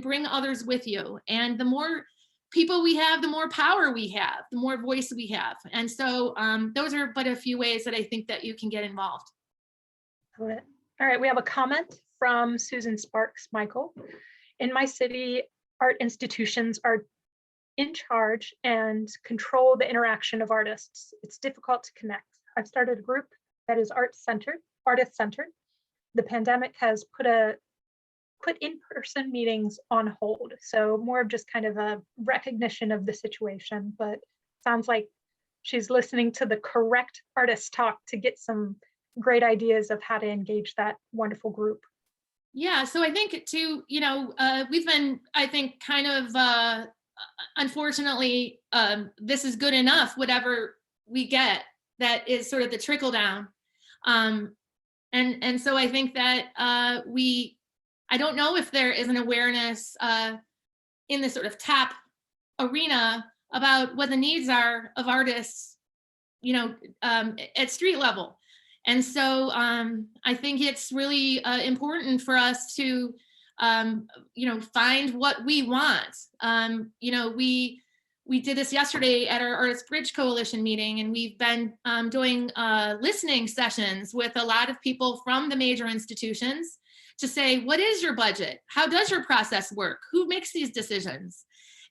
S2: bring others with you. And the more people we have, the more power we have, the more voice we have. And so those are but a few ways that I think that you can get involved.
S1: All right, we have a comment from Susan Sparks Michael. In my city, art institutions are in charge and control the interaction of artists. It's difficult to connect. I've started a group that is artist-centered. The pandemic has put in-person meetings on hold. So more of just kind of a recognition of the situation, but sounds like she's listening to the correct artist talk to get some great ideas of how to engage that wonderful group.
S2: Yeah, so I think too, we've been, I think, kind of, unfortunately, this is good enough, whatever we get, that is sort of the trickle down. And so I think that I don't know if there is an awareness in the sort of top arena about what the needs are of artists, at street level. And so I think it's really important for us to, find what we want. We did this yesterday at our Artist Bridge Coalition meeting, and we've been doing listening sessions with a lot of people from the major institutions to say, what is your budget? How does your process work? Who makes these decisions?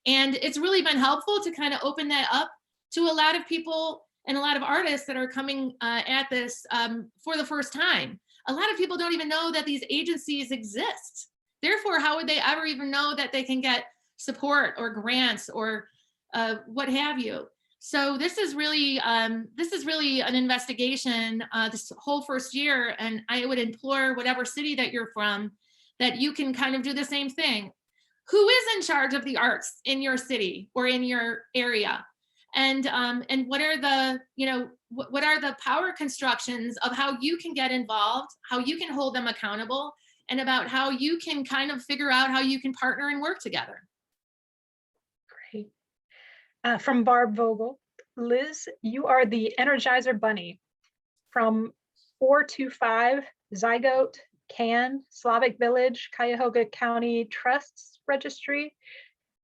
S2: And it's really been helpful to kind of open that up to a lot of people and a lot of artists that are coming at this for the first time. A lot of people don't even know that these agencies exist. Therefore, how would they ever even know that they can get support or grants or what have you? So this is really an investigation this whole first year, and I would implore whatever city that you're from that you can kind of do the same thing. Who is in charge of the arts in your city or in your area? And what are the, what are the power constructions of how you can get involved, how you can hold them accountable, and about how you can kind of figure out how you can partner and work together.
S1: Great. From Barb Vogel, Liz, you are the Energizer Bunny. From 425 Zygote, Can, Slavic Village, Cuyahoga County Trusts Registry,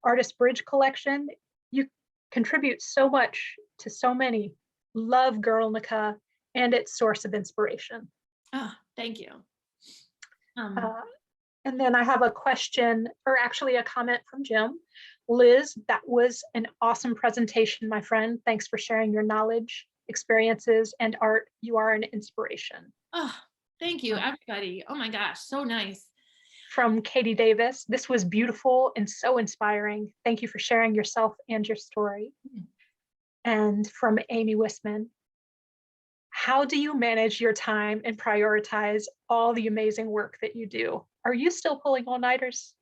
S1: Artist Bridge Collection, you contributes so much to so many. Love Guernica and its source of inspiration.
S2: Oh, thank you.
S1: Uh, and then I have a question, or actually a comment from Jim. Liz, that was an awesome presentation, my friend. Thanks for sharing your knowledge, experiences, and art. You are an inspiration.
S2: Oh, thank you, everybody. Oh my gosh, so nice.
S1: From Katie Davis, this was beautiful and so inspiring. Thank you for sharing yourself and your story. And from Amy Wisman, how do you manage your time and prioritize all the amazing work that you do? Are you still pulling all-nighters?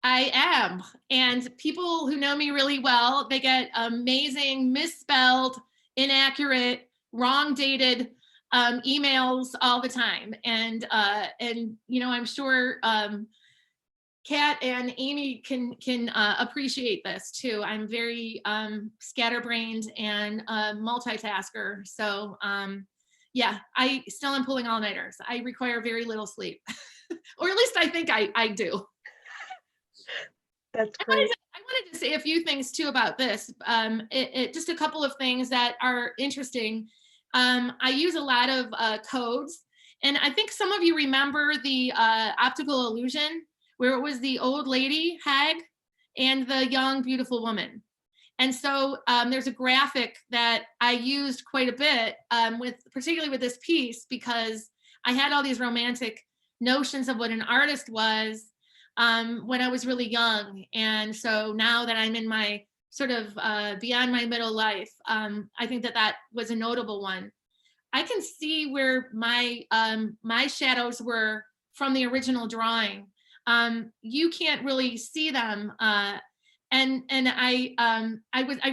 S2: I am. And people who know me really well, they get amazing, misspelled, inaccurate, wrong dated emails all the time. And you know, I'm sure Kat and Amy can appreciate this too. I'm very scatterbrained and multitasker. So yeah, I still am pulling all-nighters. I require very little sleep, or at least I think I do.
S1: That's great.
S2: I wanted to say a few things too about this. Just a couple of things that are interesting. I use a lot of codes, and I think some of you remember the optical illusion, where it was the old lady hag and the young beautiful woman. And so there's a graphic that I used quite a bit particularly with this piece, because I had all these romantic notions of what an artist was when I was really young. And so now that I'm in my sort of beyond my middle life, I think that was a notable one. I can see where my shadows were from the original drawing. You can't really see them. And I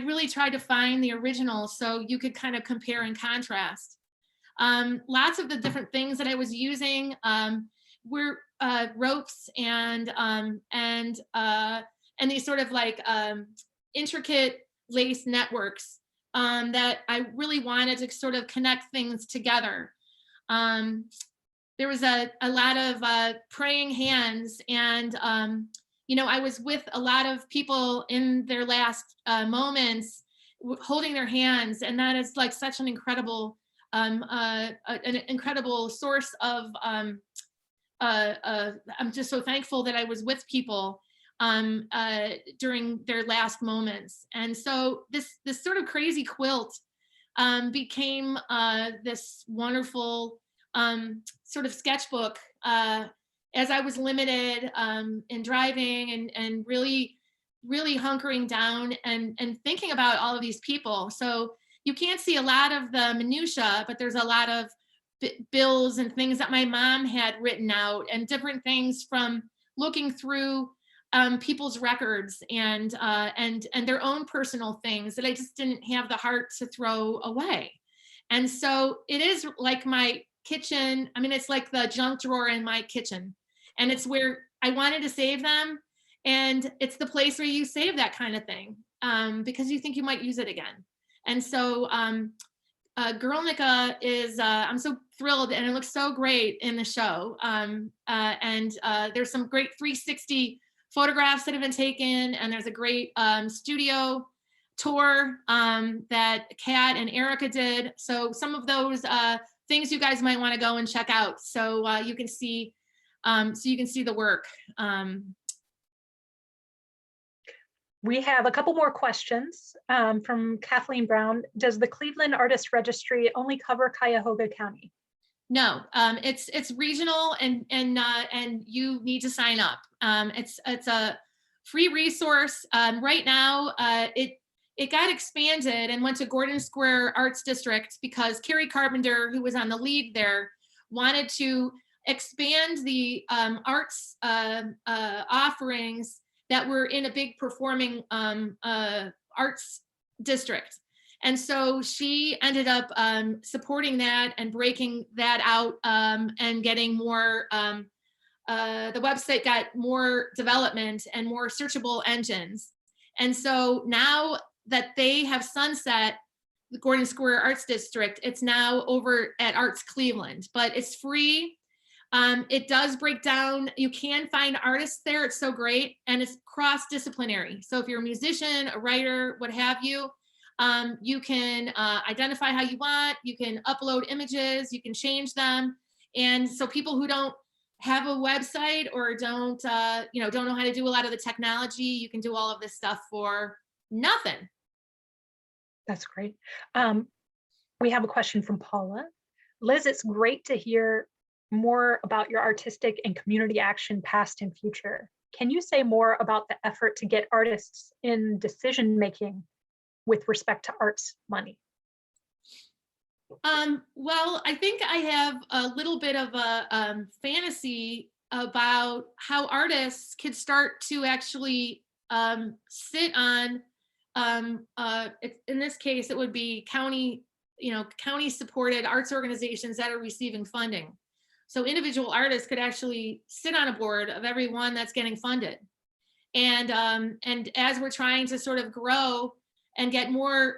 S2: really tried to find the original so you could kind of compare and contrast. Lots of the different things that I was using were ropes and these sort of like intricate lace networks that I really wanted to sort of connect things together. There was a lot of praying hands, and you know, I was with a lot of people in their last moments, holding their hands, and that is like such an incredible source of. I'm just so thankful that I was with people during their last moments, and so this sort of crazy quilt became this wonderful sort of sketchbook as I was limited in driving and really hunkering down and thinking about all of these people. So you can't see a lot of the minutia, but there's a lot of bills and things that my mom had written out, and different things from looking through people's records and their own personal things that I just didn't have the heart to throw away. And so it is like my kitchen. I mean, it's like the junk drawer in my kitchen, and it's where I wanted to save them. And it's the place where you save that kind of thing because you think you might use it again. And so Guernica is, I'm so thrilled, and it looks so great in the show. And there's some great 360 photographs that have been taken, and there's a great studio tour that Kat and Erica did. So some of those things you guys might want to go and check out, so you can see the work.
S1: We have a couple more questions from Kathleen Brown. Does the Cleveland Artist Registry only cover Cuyahoga County?
S2: No, it's regional, and you need to sign up. It's a free resource. Right now, it got expanded and went to Gordon Square Arts District because Carrie Carpenter, who was on the lead there, wanted to expand the arts offerings that were in a big performing arts district. And so she ended up supporting that and breaking that out and getting more, the website got more development and more searchable engines. And so now that they have sunset the Gordon Square Arts District, it's now over at Arts Cleveland, but it's free. It does break down. You can find artists there. It's so great. And it's cross-disciplinary. So if you're a musician, a writer, what have you, You can identify how you want, you can upload images, you can change them. And so people who don't have a website or don't know how to do a lot of the technology, you can do all of this stuff for nothing.
S1: That's great. We have a question from Paula. Liz, it's great to hear more about your artistic and community action past and future. Can you say more about the effort to get artists in decision-making with respect to arts money?
S2: Well, I think I have a little bit of a fantasy about how artists could start to actually sit on, in this case, it would be county supported arts organizations that are receiving funding. So individual artists could actually sit on a board of every one that's getting funded. And as we're trying to sort of grow and get more,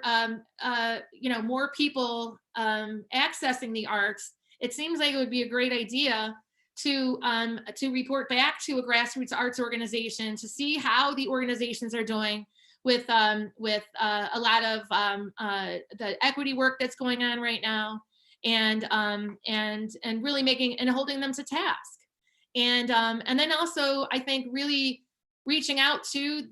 S2: more people accessing the arts, it seems like it would be a great idea to report back to a grassroots arts organization to see how the organizations are doing with a lot of the equity work that's going on right now, and really making and holding them to task, and then also I think really reaching out to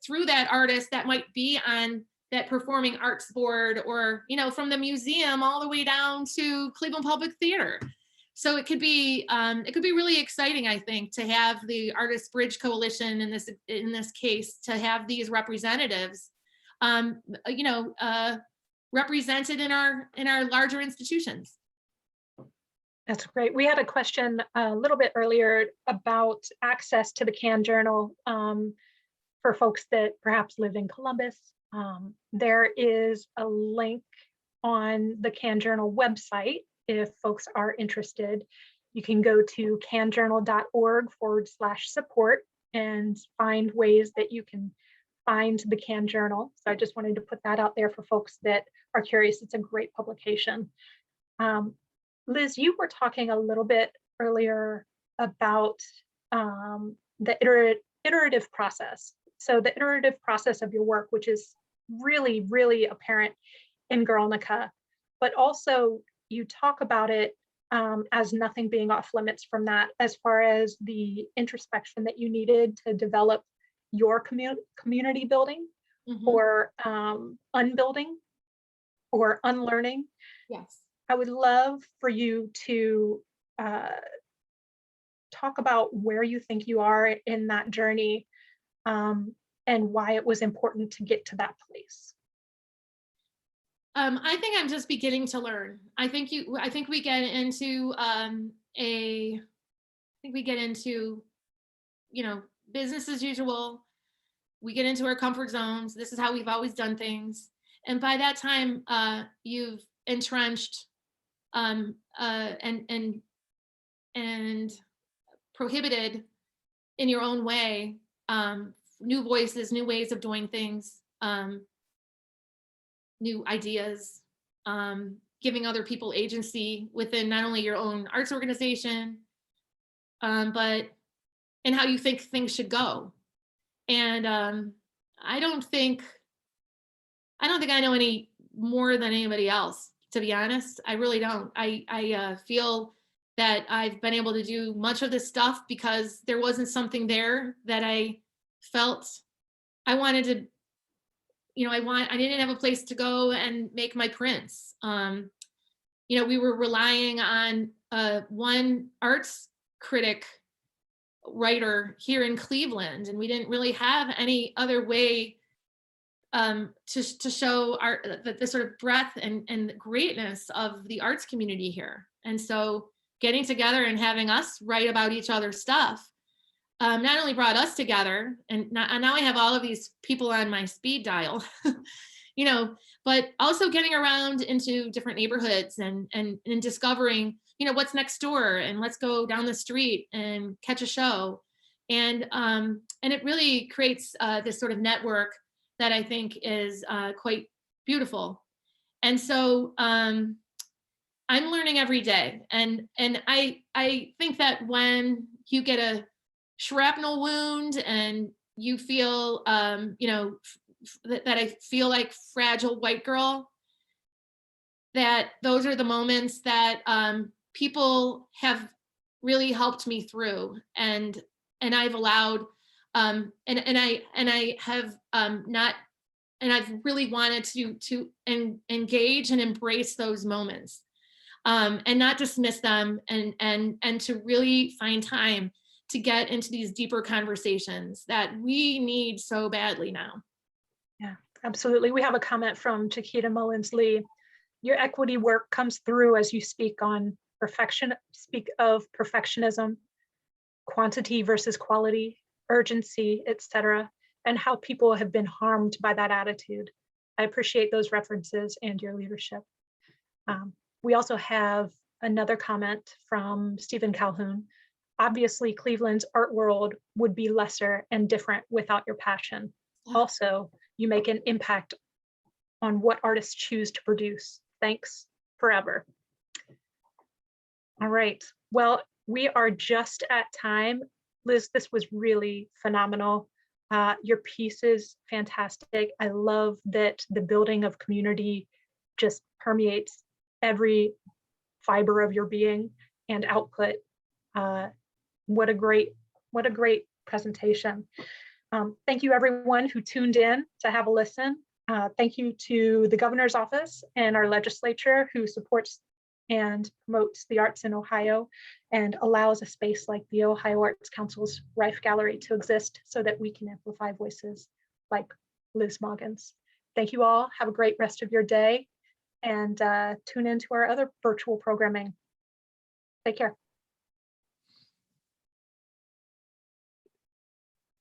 S2: through that artist that might be on that performing arts board, or from the museum all the way down to Cleveland Public Theater. So it could be really exciting, I think, to have the Artists Bridge Coalition in this case, to have these representatives, represented in our larger institutions.
S1: That's great. We had a question a little bit earlier about access to the Can Journal for folks that perhaps live in Columbus. There is a link on the Can Journal website. If folks are interested, you can go to canjournal.org/support and find ways that you can find the Can Journal. So I just wanted to put that out there for folks that are curious. It's a great publication. Liz, you were talking a little bit earlier about the iterative process. So the iterative process of your work, which is really, really apparent in Guernica, but also you talk about it as nothing being off limits from that, as far as the introspection that you needed to develop your community building, mm-hmm. or unbuilding or unlearning.
S2: Yes.
S1: I would love for you to talk about where you think you are in that journey, and why it was important to get to that place.
S2: I think I'm just beginning to learn. I think we get into business as usual. We get into our comfort zones. This is how we've always done things. And by that time, you've entrenched and prohibited in your own way new voices, new ways of doing things, new ideas, giving other people agency within not only your own arts organization, but in how you think things should go. And I don't think I know any more than anybody else, to be honest. I really don't. I feel that I've been able to do much of this stuff because there wasn't something there that I felt I wanted to, I didn't have a place to go and make my prints. We were relying on one arts critic writer here in Cleveland, and we didn't really have any other way to show the sort of breadth and greatness of the arts community here. And so getting together and having us write about each other's stuff not only brought us together, and now I have all of these people on my speed dial, but also getting around into different neighborhoods and discovering, what's next door, and let's go down the street and catch a show. And it really creates this sort of network that I think is quite beautiful. And so I'm learning every day. And I think that when you get a shrapnel wound and you feel, that I feel like fragile white girl, that those are the moments that people have really helped me through, and I've allowed and I have not, and I've really wanted to engage and embrace those moments, and not dismiss them, and to really find time to get into these deeper conversations that we need so badly now.
S1: Yeah, absolutely. We have a comment from Chiquita Mullins-Lee. Your equity work comes through as you speak of perfectionism, quantity versus quality, urgency, etc., and how people have been harmed by that attitude. I appreciate those references and your leadership. We also have another comment from Stephen Calhoun. Obviously, Cleveland's art world would be lesser and different without your passion. Also, you make an impact on what artists choose to produce. Thanks forever. All right, well, we are just at time. Liz, this was really phenomenal. Your piece is fantastic. I love that the building of community just permeates every fiber of your being and output. What a great presentation. Thank you everyone who tuned in to have a listen. Thank you to the governor's office and our legislature who supports and promotes the arts in Ohio and allows a space like the Ohio Arts Council's Rife Gallery to exist so that we can amplify voices like Liz Maugans. Thank you all. Have a great rest of your day and tune into our other virtual programming. Take care.